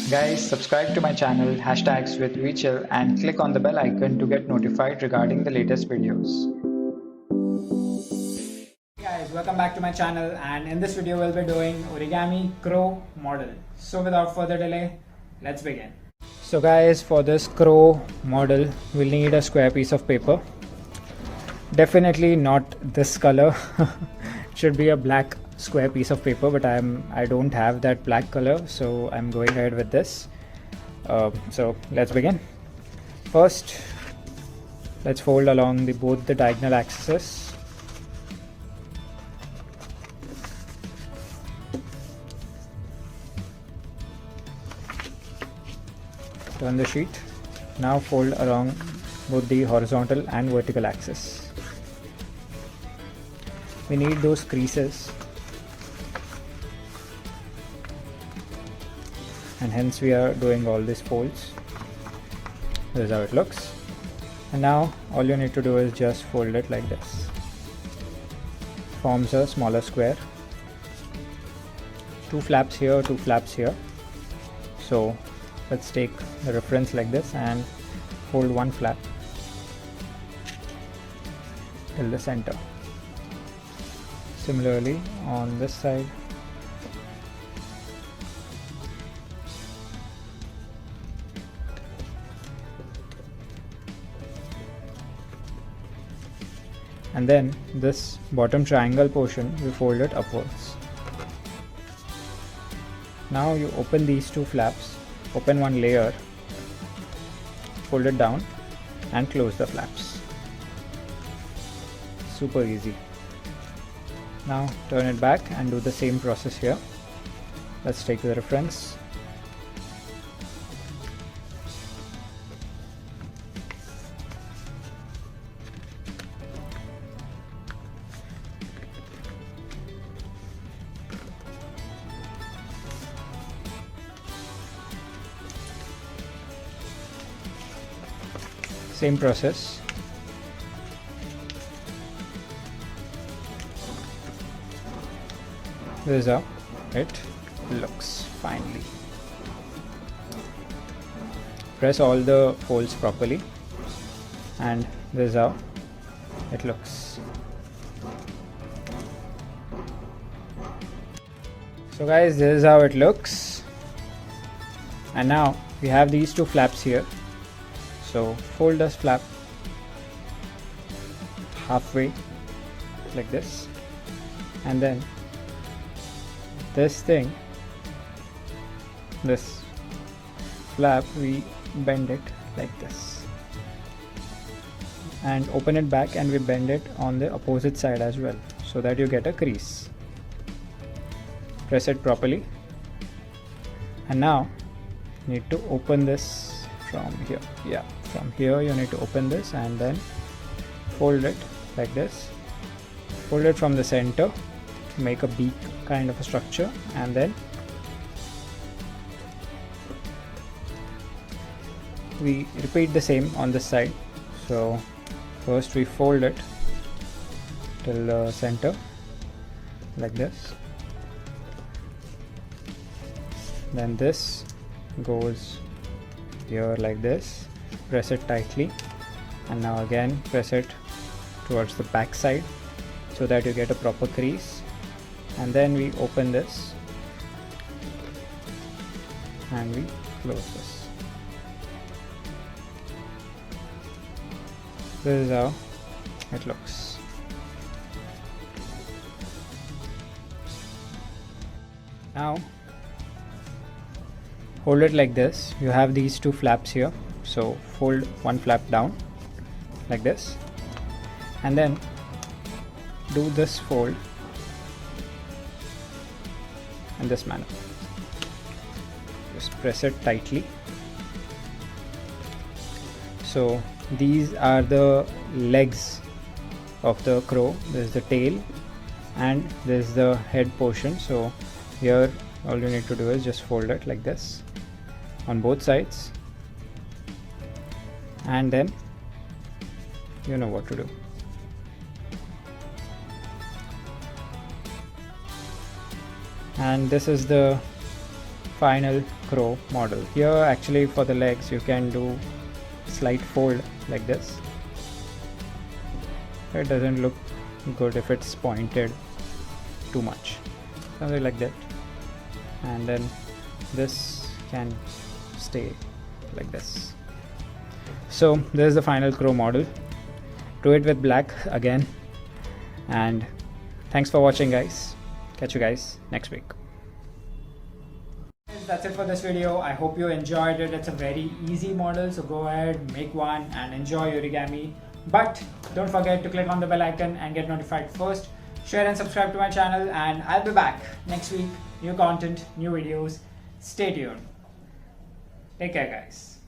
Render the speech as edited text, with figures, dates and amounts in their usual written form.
Guys, subscribe to my channel hashtags with VChill and click on the bell icon to get notified regarding the latest videos. Hey guys, welcome back to my channel, and in this video we'll be doing origami crow model. So without further delay, let's begin. So guys, for this crow model we'll need a square piece of paper. Definitely not this color. It should be a black square piece of paper, but I don't have that black color, so I'm going ahead with this. So let's begin. First, let's fold along both the diagonal axes. Turn the sheet. Now fold along both the horizontal and vertical axis. We need those creases, and hence we are doing all these folds. This is how it looks. And now all you need to do is just fold it like this. Forms a smaller square. Two flaps here, two flaps here. So let's take the reference like this and fold one flap till the center. Similarly on this side. And then this bottom triangle portion we fold it upwards. Now you open these two flaps, open one layer, fold it down and close the flaps. Super easy. Now turn it back and do the same process here. Let's take the reference. Same process. This is how it looks finally. Press all the folds properly, and this is how it looks. So guys, this is how it looks. And now we have these two flaps here. So fold this flap halfway like this, and then this flap we bend it like this and open it back, and we bend it on the opposite side as well, so that you get a crease. Press it properly, and now you need to open this from here. Yeah, from here you need to open this and then fold it like this. Fold it from the center to make a beak kind of a structure, and then we repeat the same on this side. So first we fold it till the center like this, then this goes here like this. Press it tightly, and now again press it towards the back side so that you get a proper crease, and then we open this and we close this. This is how it looks. Now hold it like this. You have these two flaps here, so fold one flap down like this, and then do this fold in this manner. Just press it tightly. So these are the legs of the crow. This is the tail, and this is the head portion. So here all you need to do is just fold it like this on both sides, and then you know what to do. And this is the final crow model. Here actually for the legs you can do slight fold like this. It doesn't look good if it's pointed too much, something like that, and then this can stay like this. So this is the final crow model. Do it with black again, and thanks for watching guys. Catch you guys next week. That's it for this video. I hope you enjoyed it. It's a very easy model, so go ahead, make one and enjoy origami. But don't forget to click on the bell icon and get notified first. Share and subscribe to my channel, and I'll be back next week. New content, new videos. Stay tuned. Take care guys.